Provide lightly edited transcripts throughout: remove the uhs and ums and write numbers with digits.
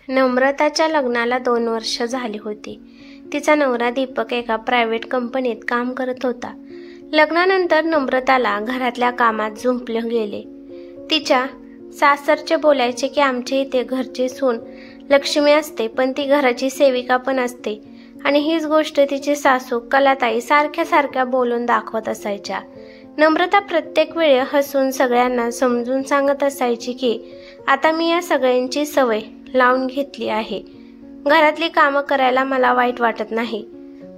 नम्रताच्या लग्नाला 2 वर्ष झाली होती. तिचा नवरा दीपक एका प्रायव्हेट कंपनीत काम करत होता. लग्नानंतर नम्रताला घरातल्या कामात जुंपले गेले. तिच्या सासरचे बोलायचे की आमच्या इथे घरची सून लक्ष्मी असते, पण ती घराची सेविका पण असते. आणि हीच गोष्ट तिची सासू कलाताई सारख्या बोलून दाखवत असायच्या. नम्रता प्रत्येक वेळी हसून सगळ्यांना समजून सांगत असायची की आता मी या सगळ्यांची सवय लावून घेतली आहे. घरातली कामं करायला मला वाईट वाटत नाही.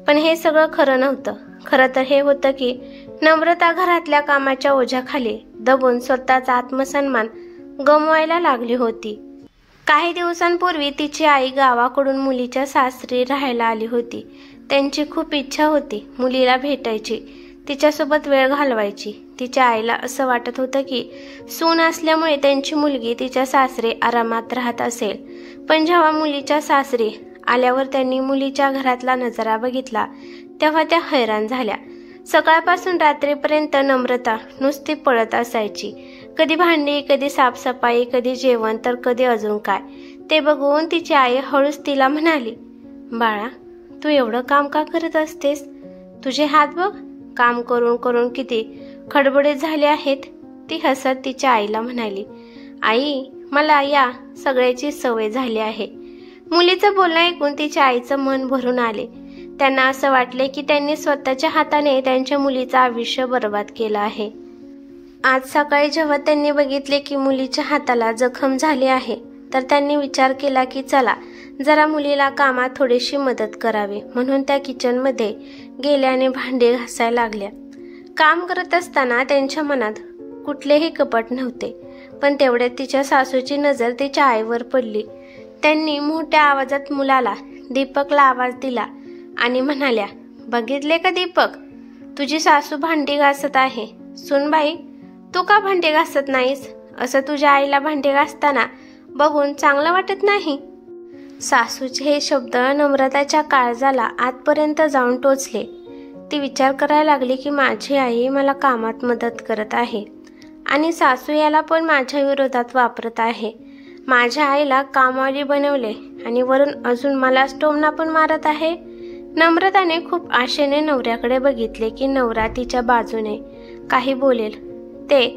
पण हे सगळं खरं नव्हतं. खरं तर हे होतं की नम्रता घरातल्या कामाच्या ओझ्याखाली दबून स्वतःचा आत्मसन्मान गमवायला लागली होती. काही दिवसांपूर्वी तिची आई गावाकडून मुलीच्या सासरी राहायला आली होती. त्यांची खूप इच्छा होती मुलीला भेटायची, तिच्यासोबत वेळ घालवायची. तिच्या आईला असं वाटत होतं की सून असल्यामुळे त्यांची मुलगी तिच्या सासरी आरामात राहत असेल. पण जेव्हा मुलीच्या सासरी आल्यावर त्यांनी मुलीच्या घरातला नजारा बघितला तेव्हा त्या हैराण झाल्या. सकाळपासून रात्रीपर्यंत नम्रता नुसती पळत असायची. कधी भांडी, कधी साफसफाई, कधी जेवण, तर कधी अजून काय. ते बघून तिची आई हळूच तिला म्हणाली, बाळा, तू एवढं काम का करत असतेस? तुझे हात बघ, काम करून करून किती खडबडीत झाले आहेत. ती हसत तिच्या आईला म्हणाली, आई, मला या सगळ्याची सवय झाली आहे. मुलीचं बोलणं ऐकून तिच्या आईचं मन भरून आले. त्यांना असं वाटले की त्यांनी स्वतःच्या हाताने त्यांच्या मुलीचं आयुष्य बर्बाद केलं आहे. आज सकाळी जेव्हा त्यांनी बघितले की मुलीच्या हाताला जखम झाली आहे, तर त्यांनी विचार केला की चला जरा मुलीला कामात थोडीशी मदत करावी. म्हणून त्या किचनमध्ये गेल्या आणि भांडी घासायला लागल्या. काम करत असताना त्यांच्या मनात कुठलेही कपट नव्हते. पण तेवढ्यात तिच्या सासूची नजर तिच्या आईवर पडली. त्यांनी मोठ्या आवाजात मुलाला दीपकला आवाज दिला आणि म्हणाल्या, बघितले का दीपक, तुझी सासू भांडी घासत आहे. सुनबाई, तू का भांडी घासत नाहीस? असं तुझ्या आईला भांडी घासताना बघून चांगलं वाटत नाही. सासूचे हे शब्द नम्रताच्या काळजाला आतपर्यंत जाऊन टोचले. ती विचार करायला लागली की माझी आई मला कामात मदत करत आहे आणि सासू याला पण माझ्या विरोधात वापरत आहे. माझ्या आईला कामवाली बनवले आणि वरून अजून मला टोमणा पण मारत आहे. नम्रताने खूप आशेने नवऱ्याकडे बघितले की नवरा तिच्या बाजूने काही बोलेल, ते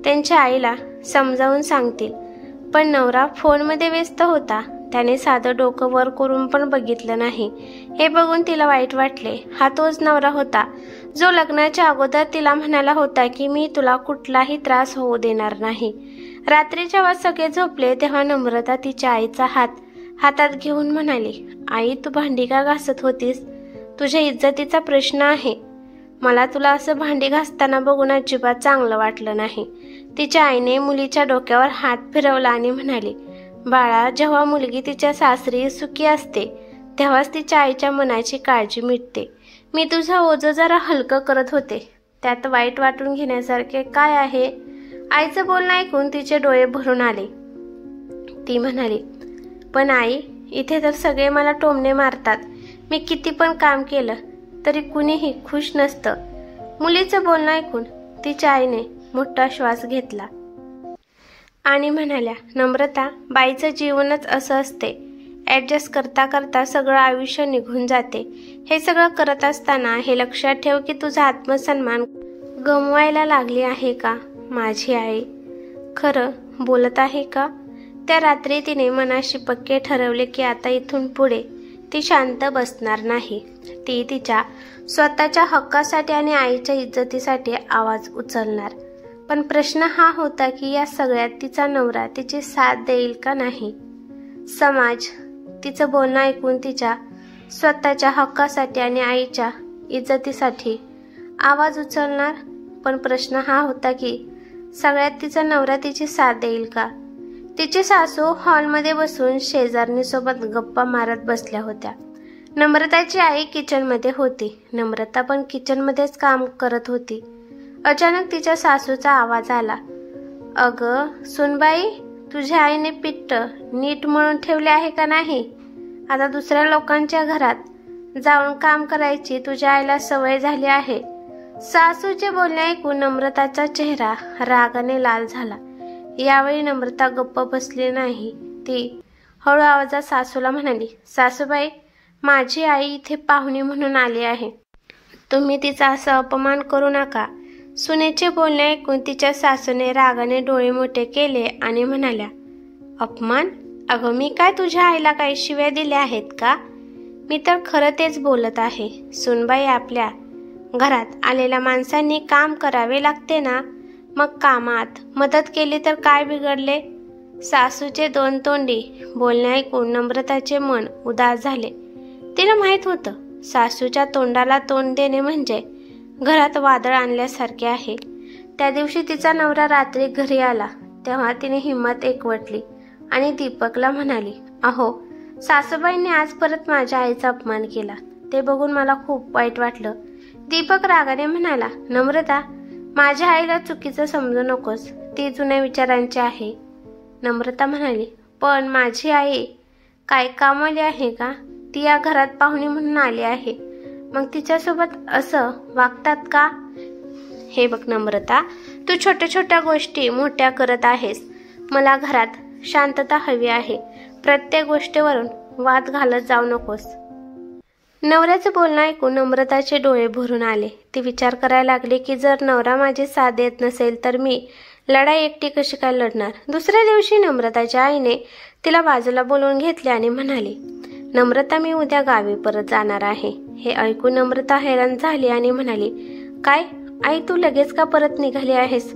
त्यांच्या आईला समजावून सांगतील. पण नवरा फोनमध्ये व्यस्त होता. त्याने साधं डोकं वर करून पण बघितलं नाही. हे बघून तिला वाईट वाटले. हा तोच नवरा होता जो लग्नाच्या अगोदर तिला म्हणाला होता की मी तुला कुठलाही त्रास होऊ देणार नाही. रात्री जेव्हा सगळे झोपले तेव्हा नम्रता तिच्या आईचा हातात घेऊन म्हणाली, आई, तू भांडी का घासत होतीस? तुझ्या इज्जतीचा प्रश्न आहे. मला तुला असं भांडी घासताना बघून अजिबात चांगलं वाटलं नाही. तिच्या आईने मुलीच्या डोक्यावर हात फिरवला आणि म्हणाली, बाळा, जेव्हा मुलगी तिच्या सासरी सुखी असते तेव्हाच तिच्या आईच्या मनाची काळजी मिटते. मी तुझं ओझं जरा हलकं करत होते, त्यात वाईट वाटून घेण्यासारखे काय आहे? आईचं बोलणं ऐकून तिचे डोळे भरून आले. ती म्हणाली, पण आई, इथे तर सगळे मला टोमणे मारतात. मी किती पण काम केलं तरी कुणीही खुश नसतं. मुलीचं बोलणं ऐकून तिच्या आईने मोठा श्वास घेतला आणि म्हणाल्या, नम्रता, बाईचं जीवनच असं असते. ॲडजस्ट करता करता सगळं आयुष्य निघून जाते. हे सगळं करत असताना हे लक्षात ठेव की तुझा आत्मसन्मान गमवायला लागली आहे का? माझी आई खरं बोलत आहे का? त्या रात्री तिने मनाशी पक्के ठरवले की आता इथून पुढे ती शांत बसणार नाही. ती तिच्या स्वतःच्या हक्कासाठी आणि आईच्या इज्जतीसाठी आवाज उचलणार. पण प्रश्न हा होता की या सगळ्यात तिचा नवरा तिची साथ देईल का नाही? समाज तिचं बोलणं ऐकून तिच्या स्वतःच्या हक्कासाठी आणि आईच्या इज्जतीसाठी आवाज उचलणार. पण प्रश्न हा होता की सगळ्यात तिचा नवरा तिची साथ देईल का? तिची सासू हॉलमध्ये बसून शेजारणीसोबत गप्पा मारत बसल्या होत्या. नम्रताची आई किचनमध्ये होती. नम्रता पण किचनमध्येच काम करत होती. अचानक तिच्या सासूचा आवाज आला, अगं सुनबाई, तुझ्या आईने पिट्ट नीट मळून ठेवले आहे का नाही? आता दुसऱ्या लोकांच्या घरात जाऊन काम करायची तुझ्या आईला सवय झाली आहे. सासूचे बोलणे ऐकून नम्रताचा चेहरा रागाने लाल झाला. यावेळी नम्रता गप्प बसली नाही. ती हळू आवाजात सासूला म्हणाली, सासूबाई, माझी आई इथे पाहुणी म्हणून आली आहे. तुम्ही तिचा असा अपमान करू नका. सुनेचे बोलणे ऐकून तिच्या सासूने रागाने डोळे मोठे केले आणि म्हणाल्या, अपमान? अगं, मी काय तुझ्या आईला काही शिव्या दिल्या आहेत का? मी तर खरं तेच बोलत आहे. सुनबाई, आपल्या घरात आलेल्या माणसांनी काम करावे लागते ना, मग कामात मदत केली तर काय बिघडले? सासूचे दोन तोंडी बोलणे ऐकून नम्रताचे मन उदास झाले. तिला माहीत होतं, सासूच्या तोंडाला तोंड देणे म्हणजे घरात वादळ आणल्यासारखे आहे. त्या दिवशी तिचा नवरा रात्री घरी आला तेव्हा तिने हिंमत एकवटली आणि दीपकला म्हणाली, अहो, सासूबाईंनी आज परत माझ्या आईचा अपमान केला. ते बघून मला खूप वाईट वाटलं. दीपक रागाने म्हणाला, नम्रता, माझ्या आईला चुकीचं समजू नकोस. ती जुन्या विचारांची आहे. नम्रता म्हणाली, पण माझी आई काय कामवाली आहे का? ती या घरात पाहुणी म्हणून आली आहे, मग तिच्यासोबत असं वागतात का? हे बघ नम्रता, तू छोट्या छोट्या गोष्टी मोठ्या करत आहेस. मला घरात शांतता हवी आहे. प्रत्येक गोष्टीवरून वाद घालत जाऊ नकोस. नवऱ्याचं बोलणं ऐकून नम्रताचे डोळे भरून आले. ती विचार करायला लागली की जर नवरा माझी साथ देत नसेल तर मी लढाई एकटी कशी काय लढणार? दुसऱ्या दिवशी नम्रताच्या आईने तिला बाजूला बोलवून घेतले आणि म्हणाली, नम्रता, मी उद्या गावी परत जाणार आहे. हे ऐकून नम्रता हैराण झाली आणि म्हणाली, काय आई, तू लगेच का परत निघाली आहेस?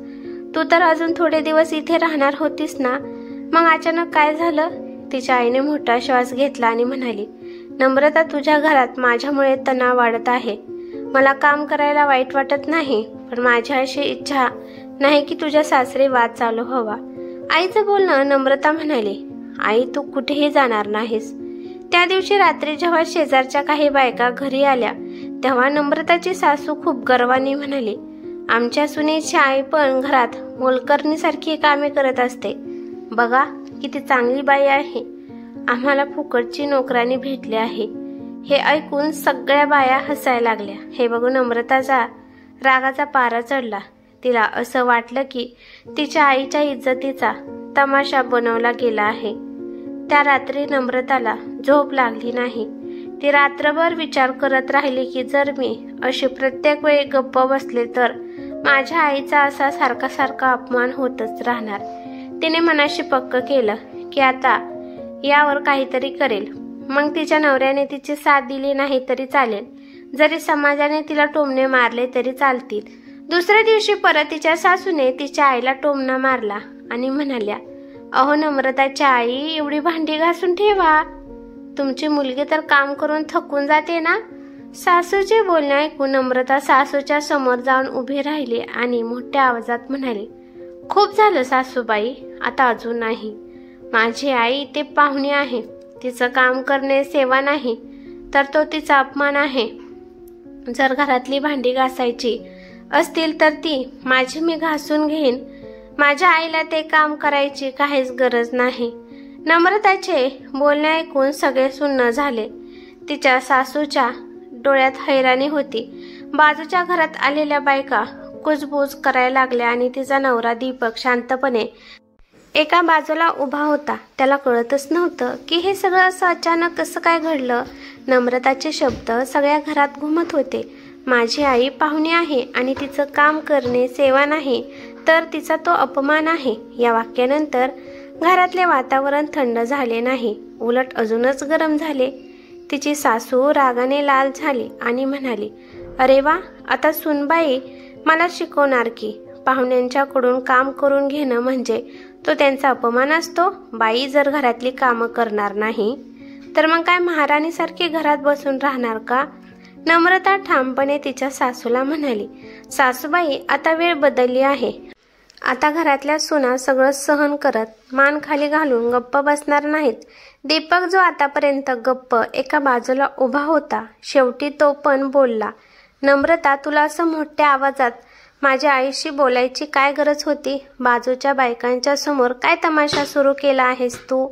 तू तर अजून थोडे दिवस इथे राहणार होतीस ना, मग अचानक काय झालं? तिच्या आईने मोठा श्वास घेतला आणि म्हणाली, नम्रता, तुझ्या घरात माझ्यामुळे तणाव वाढत आहे. मला काम करायला वाईट वाटत नाही, पण माझी अशी इच्छा नाही की तुझ्या सासरी वाद चालू हवा. आईचं बोलणं नम्रता म्हणाली, आई, तू कुठेही जाणार नाहीस. त्या दिवशी रात्री जेव्हा शेजारच्या काही बायका घरी आल्या तेव्हा नम्रताची सासू खूप गर्वाने म्हणाली, आमच्या सुनेची आई पण घरात मोलकरणीसारखी कामे करत असते. बघा किती चांगली बाई आहे. आम्हाला फुकटची नोकरानी भेटली आहे. हे ऐकून सगळ्या बाया हसायला लागल्या. हे बघून नम्रताचा रागाचा पारा चढला. तिला असं वाटलं की तिच्या आईच्या इज्जतीचा तमाशा बनवला गेला आहे. त्या रात्री नम्रताला झोप लागली नाही. ती रात्रभर विचार करत राहिली की जर मी अशी प्रत्येक वेळी गप्प बसले तर माझ्या आईचा असा सारखा सारखा अपमान होतच राहणार. तिने मनाशी पक्क केलं की आता यावर काहीतरी करेल. मग तिच्या नवऱ्याने तिची साथ दिली नाही तरी चालेल, जरी समाजाने तिला टोमणे मारले तरी चालतील. दुसऱ्या दिवशी परत तिच्या सासूने तिच्या आईला टोमणा मारला आणि म्हणाल्या, अहो नम्रताच्या आई, एवढी भांडी घासून ठेवा. तुमची मुलगी तर काम करून थकून जाते ना. सासूचे बोलणे ऐकून नम्रता सासूच्या समोर जाऊन उभी राहिली आणि मोठ्या आवाजात म्हणाली, खूप झालं सासूबाई, आता अजून नाही. माझी आई ते पाहुणी आहे. तिचं काम करणे सेवा नाही तर तो तिचा अपमान आहे. जर घरातली भांडी घासायची असतील तर ती माझी मी घासून घेईन. माझ्या आईला ते काम करायची काहीच गरज नाही. नम्रताचे बोलणे ऐकून सगळे सुन्न झाले. तिच्या सासूच्या डोळ्यात हैराणी होती. बाजूच्या घरात आलेल्या बायका कुजबूज करायला लागल्या आणि तिचा नवरा दीपक शांतपणे एका बाजूला उभा होता. त्याला कळतच नव्हतं की हे सगळं असं अचानक कसं काय घडलं. नम्रताचे शब्द सगळ्या घरात घुमत होते. माझी आई पाहुणी आहे आणि तिचं काम करणे सेवा नाही तर तिचा तो अपमान आहे. या वाक्यानंतर घरातले वातावरण थंड झाले नाही, उलट अजूनच गरम झाले. तिची सासू रागाने लाल झाली आणि म्हणाली, अरे वा, आता सुनबाई मला शिकवणार की पाहुण्यांच्याकडून काम करून घेणं म्हणजे तो त्यांचा अपमान असतो. बाई जर घरातली कामं करणार नाही तर मग काय महाराणीसारखी घरात बसून राहणार का? नम्रता ठामपणे तिच्या सासूला म्हणाली, सासूबाई, आता वेळ बदलली आहे. आता घरातल्या सुना सगळं सहन करत मान खाली घालून गप्प बसणार नाहीत. दीपक जो आतापर्यंत गप्प एका बाजूला उभा होता, शेवटी तो पण बोलला, नम्रता, तुला असं मोठ्या आवाजात माझ्या आईशी बोलायची काय गरज होती? बाजूच्या बायकांच्या समोर काय तमाशा सुरू केला आहेस तू?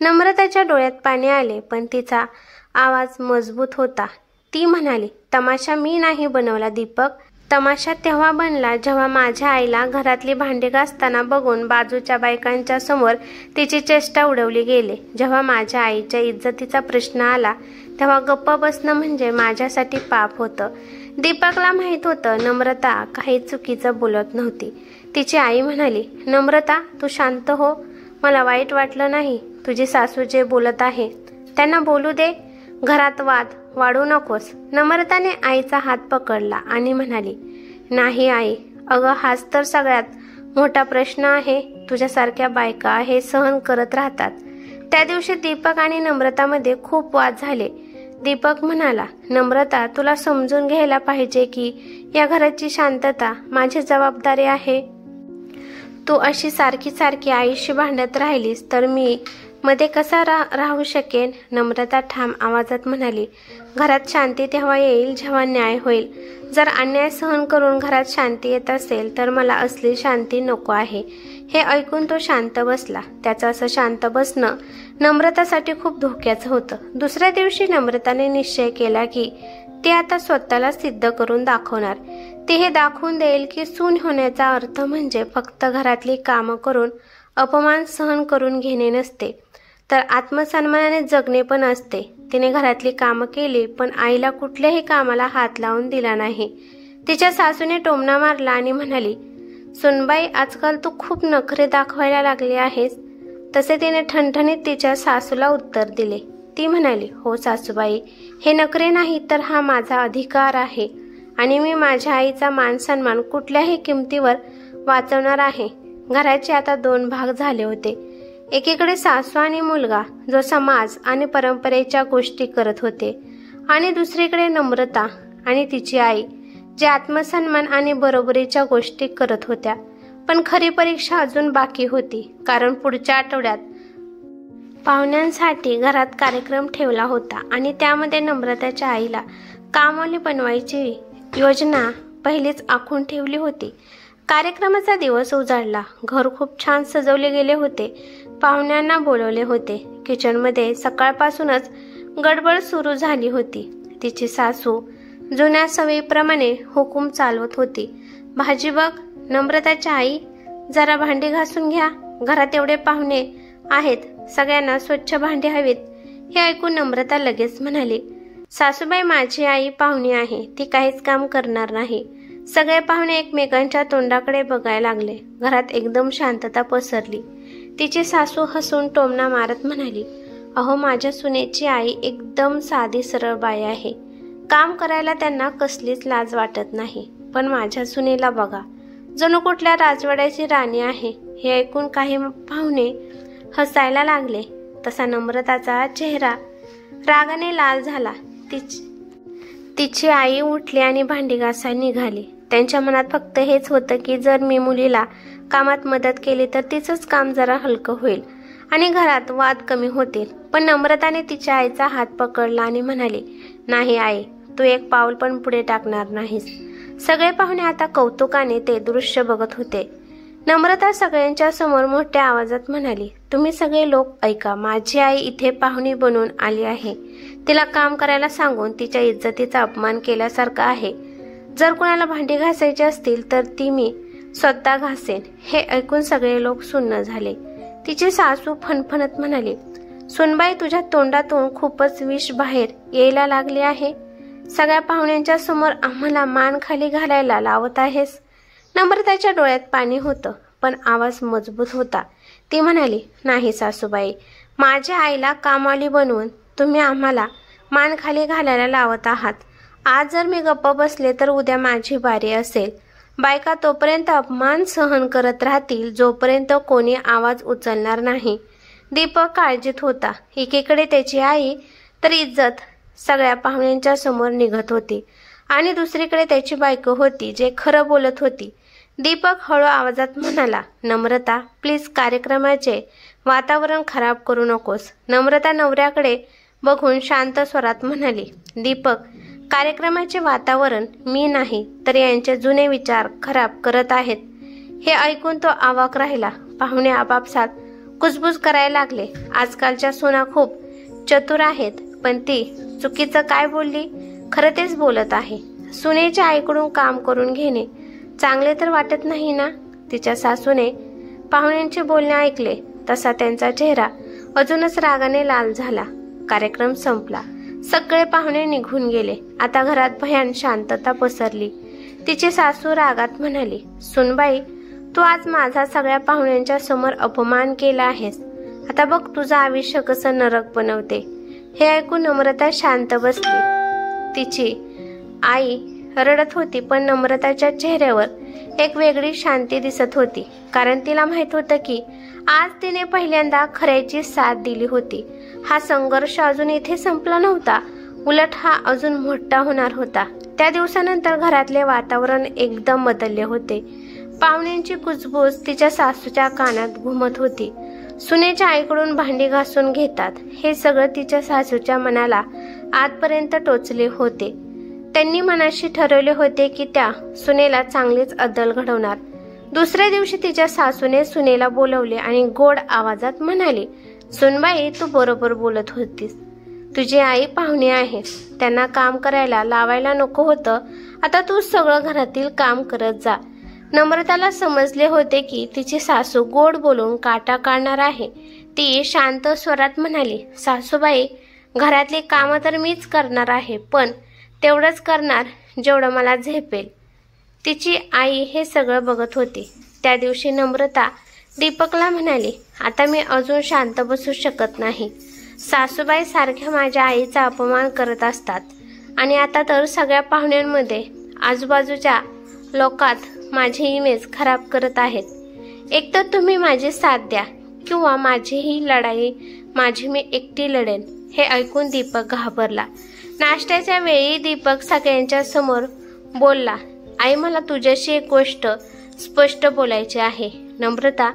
नम्रताच्या डोळ्यात पाणी आले, पण तिचा आवाज मजबूत होता. ती म्हणाली, तमाशा मी नाही बनवला दीपक, तमाशा तेव्हा बनला जेव्हा माझ्या आईला घरातली भांडी घासताना बघून बाजूच्या बायकांच्या समोर तिची चेष्टा उडवली गेली। जेव्हा माझ्या आईच्या इज्जतीचा प्रश्न आला तेव्हा गप्प बसणं म्हणजे माझ्यासाठी पाप होतं। दीपकला माहित होतं नम्रता काही चुकीचं बोलत नव्हती। तिची आई म्हणाली, नम्रता तू शांत हो, मला वाईट वाटलं नाही। तुझी सासू जे बोलत आहे त्यांना बोलू दे, घरात वाद वाढू नकोस। नम्रताने आईचा हात पकडला आणि म्हणाली, नाही आई, अगं हाच तर सगळ्यात मोठा प्रश्न आहे। तुझ्यासारख्या बायका हे सहन करत राहतात। त्या दिवशी दीपक आणि नम्रतामध्ये खूप वाद झाले। दीपक म्हणाला, नम्रता तुला समजून घ्यायला पाहिजे की या घराची शांतता माझी जबाबदारी आहे। तू अशी सारखी सारखी आईशी भांडत राहिलीस तर मी मध्ये कसा राहू शकेन। नम्रता ठाम आवाजात म्हणाली, घरात शांती तेव्हा येईल जेव्हा न्याय होईल। जर अन्याय सहन करून घरात शांती येत असेल तर मला असली शांती नको आहे। हे ऐकून तो शांत बसला। त्याचं असं शांत बसणं नम्रतासाठी खूप धोक्याचं होतं। दुसऱ्या दिवशी नम्रताने निश्चय केला की ती आता स्वतःला सिद्ध करून दाखवणार। ती हे दाखवून देईल की सून होण्याचा अर्थ म्हणजे फक्त घरातली कामं करून अपमान सहन करून घेणे नसते, तर आत्मसन्मानाने जगणे पण असते। तिने घरातली कामं केली पण आईला कुठल्याही कामाला हात लावून दिला नाही। तिच्या सासूने टोमणा मारला आणि म्हणाली, सुनबाई आजकाल तू खूप नखरे दाखवायला लागली आहेस। तसे तिने ठणठणीत तिच्या सासूला उत्तर दिले। ती म्हणाली, हो सासूबाई, हे नखरे नाही तर हा माझा अधिकार आहे आणि मी माझ्या आईचा मानसन्मान कुठल्याही किमतीवर वाचवणार आहे। घराचे आता दोन भाग झाले होते। एकीकडे सासू आणि मुलगा जो समाज आणि परंपरेच्या गोष्टी करत होते आणि दुसरीकडे नम्रता आणि तिची आई जे आत्मसन्मान आणि बरोबरीच्या गोष्टी करत होत्या। पण खरी परीक्षा अजून बाकी होती, कारण पुढच्या आठवड्यात पाहुण्यांसाठी घरात कार्यक्रम ठेवला होता आणि त्यामध्ये नम्रताच्या आईला कामवाली बनवायची योजना पहिलीच आखून ठेवली होती। कार्यक्रमाचा दिवस उजाडला। घर खूप छान सजवले गेले होते। पाहुण्यांना बोलवले होते। किचनमध्ये सकाळपासूनच गडबड सुरू झाली होती। तिची सासू जुन्या सवयीप्रमाणे हुकूम चालवत होती। भाजी बघ, नम्रताच्या आई जरा भांडी घासून घ्या, घरात एवढे पाहुणे आहेत, सगळ्यांना स्वच्छ भांडी हवीत। हे ऐकून नम्रता लगेच म्हणाली, सासूबाई माझी आई पाहुणी आहे, ती काहीच काम करणार नाही। सगळे पाहुणे एकमेकांच्या तोंडाकडे बघायला लागले। घरात एकदम शांतता पसरली। तिची सासू हसून टोमणा मारत म्हणाली, अहो माझ्या सुनेची आई एकदम साधी सरळ बाई आहे, काम करायला त्यांना कसलीच लाज वाटत नाही। पण माझ्या सुनेला बघा, जणू कुठल्या राजवाड्याची राणी आहे। हे ऐकून काही पाहुणे हसायला लागले। तसा नम्रताचा चेहरा रागाने लाल झाला। तिची आई उठली आणि भांडी घासायला निघाली। त्यांच्या मनात फक्त हेच होतं की जर मी मुलीला कामात मदत केली तर तिचंच काम जरा हलकं होईल आणि घरात वाद कमी होतील। पण नम्रताने तिच्या आईचा हात पकडला आणि म्हणाली, नाही आई, तू एक पाऊल पण पुढे टाकणार नाहीस। सगळे पाहुणे आता कौतुकाने ते दृश्य बघत होते। नम्रता सगळ्यांच्या समोर मोठ्या आवाजात म्हणाली, तुम्ही सगळे लोक ऐका, माझी आई इथे पाहुणी बनून आली आहे। तिला काम करायला सांगून तिच्या इज्जतीचा अपमान केल्यासारखं आहे। जर कोणाला भांडी घासायची असतील तर ती मी स्वतः घासेन। हे ऐकून सगळे लोक सुन्न झाले। तिची सासू फणफणत म्हणाली, सुनबाई तुझ्या तोंडातून खूपच विष बाहेर यायला लागले आहे। सगळ्या पाहुण्यांच्या समोर आम्हाला मान खाली घालायला लावत आहेस। नम्रताच्या डोळ्यात पाणी होतं पण आवाज मजबूत होता। ती म्हणाली, नाही सासूबाई, माझ्या आईला कामवाली बनवून तुम्ही आम्हाला मान खाली घालायला लावत आहात। आज जर मी गप्प बसले तर उद्या माझी बारी असेल। बायका तोपर्यंत अपमान सहन करत राहतील जोपर्यंत कोणी आवाज उचलणार नाही। दीपक काळजीत होता। एकीकडे त्याची आई तर इज्जत सगळ्या पाहुण्यांच्या समोर निघत होती आणि दुसरीकडे त्याची बायको होती जे खरं बोलत होती। दीपक हळू आवाजात म्हणाला, नम्रता प्लीज कार्यक्रमाचे वातावरण खराब करू नकोस। नम्रता नवऱ्याकडे बघून शांत स्वरात म्हणाली, दीपक, कार्यक्रमाचे वातावरण मी नाही तर यांचे जुने विचार खराब करत आहेत। हे ऐकून तो अवाक राहिला। पाहुणे आपापसात कुजबुज करायला लागले। आजकालच्या सुना खूप चतुर आहेत, पण ती चुकीचं काय बोलली, खरं तेच बोलत आहे। सुनेच्या आईकडून काम करून घेणे चांगले तर वाटत नाही ना? तिच्या सासूने पाहुण्यांचे बोलणे ऐकले तसा त्यांचा चेहरा अजूनच रागाने लाल झाला. कार्यक्रम संपला. सगळे पाहुणे निघून गेले. आता घरात भयान शांतता पसरली. तिची सासू रागात म्हणाली, सुनबाई, तू आज माझा सगळ्या पाहुण्यांच्या समोर अपमान केला आहेस. आता बघ तुझं आयुष्य कसं नरक बनवते. हे ऐकून नम्रता शांत बसली. तिची आई रडत होती, पण नम्रताच्या चेहऱ्यावर एक वेगळी शांती दिसत होती. कारण तिला माहित होतं की आज तिने पहिल्यांदा खऱ्याची साथ दिली होती. हा संघर्ष अजून इथे संपला नव्हता, उलट हा अजून मोठा होणार होता. त्या दिवसानंतर घरातले वातावरण एकदम बदलले होते. पाहुण्यांची कुजबूज तिच्या सासूच्या कानात घुमत होती. सुनेच्या आईकडून भांडी घासून घेतात, हे सगळं तिच्या सासूच्या मनाला आजपर्यंत टोचले होते. त्यांनी मनाशी ठरवले होते की त्या सुनेला चांगलीच अद्दल घडवणार. दुसऱ्या दिवशी तिच्या सासूने सुनेला बोलवले आणि गोड आवाजात म्हणाली, सुनबाई, तू बरोबर बोलत होतीस. तुझी आई पाहुणे आहे, त्यांना काम करायला लावायला नको होतं. आता तू सगळं घरातील काम करत जा. नम्रताला समजले होते की तिची सासू गोड बोलून काटा काढणार आहे. ती शांत स्वरात म्हणाली, सासूबाई, घरातली कामं तर मीच करणार आहे, पण तेवढंच करणार जेवढं मला झेपेल. तिची आई हे सगळं बघत होती. त्या दिवशी नम्रता दीपकला म्हणाली, आता मी अजून शांत बसू शकत नाही. सासूबाई सारख्या माझ्या आईचा अपमान करत असतात आणि आता तर सगळ्या पाहुण्यांमध्ये आजूबाजूच्या लोकात माझी इमेज खराब करत आहेत. एक तर तुम्ही माझी साथ द्या किंवा माझीही लढाई मी एकटी लढेन. हे ऐकून दीपक घाबरला. नाश्त्याच्या वेळी दीपक सगळ्यांच्या समोर बोलला, आई, मला तुझ्याशी एक गोष्ट स्पष्ट बोलायची आहे. नम्रता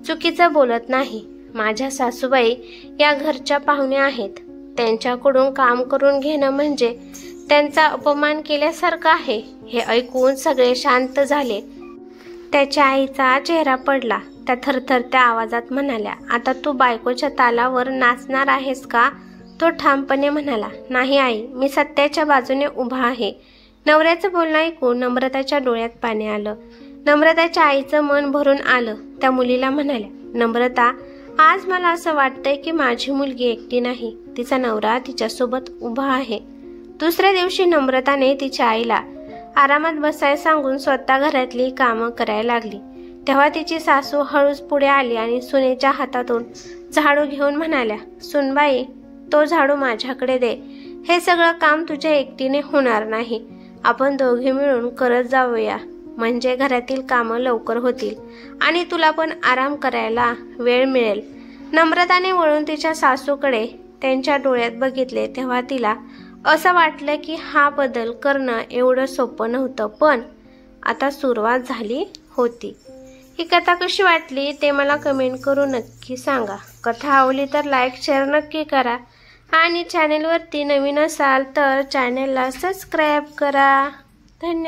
चुकीचं बोलत नाही. माझ्या सासूबाई या घरच्या पाहुण्या आहेत. त्यांच्याकडून काम करून घेणं म्हणजे त्यांचा अपमान केल्यासारखं आहे. हे ऐकून सगळे शांत झाले. त्याच्या आईचा चेहरा पडला. त्या थरथरत्या आवाजात म्हणाल्या, आता तू बायकोच्या तालावर नाचणार आहेस का? तो ठामपणे म्हणाला, नाही आई, मी सत्याच्या बाजूने उभा आहे. नवऱ्याचं बोलणं ऐकून नम्रताच्या डोळ्यात पाणी आलं. नम्रताच्या आईचं मन भरून आलं. त्या मुलीला म्हणाल्या, नम्रता, आज मला असं वाटतंय की माझी मुलगी एकटी नाही, तिचा नवरा तिच्यासोबत उभा आहे. दुसऱ्या दिवशी नम्रताने तिच्या आईला आरामात बसायला सांगून स्वतः घरातली कामं करायला लागली. तेव्हा तिची सासू हळूच पुढे आली आणि सुनेच्या हातातून झाडू घेऊन म्हणाल्या, सुनबाई, तो झाडू माझ्याकडे दे. हे सगळं काम तुझ्या एकटीने होणार नाही. आपण दोघे मिळून करत जाऊया, म्हणजे घरातील कामं लवकर होतील आणि तुला पण आराम करायला वेळ मिळेल. नम्रताने वळून तिच्या सासूकडे त्यांच्या डोळ्यात बघितले. तेव्हा तिला असं वाटलं की हा बदल करणं एवढं सोपं नव्हतं, पण आता सुरुवात झाली होती. ही कथा कशी वाटली ते मला कमेंट करून नक्की सांगा. कथा आवडली तर लाईक शेअर नक्की करा आणि चॅनेलवरती नवीन असाल तर चॅनेलला सबस्क्राईब करा. धन्यवाद.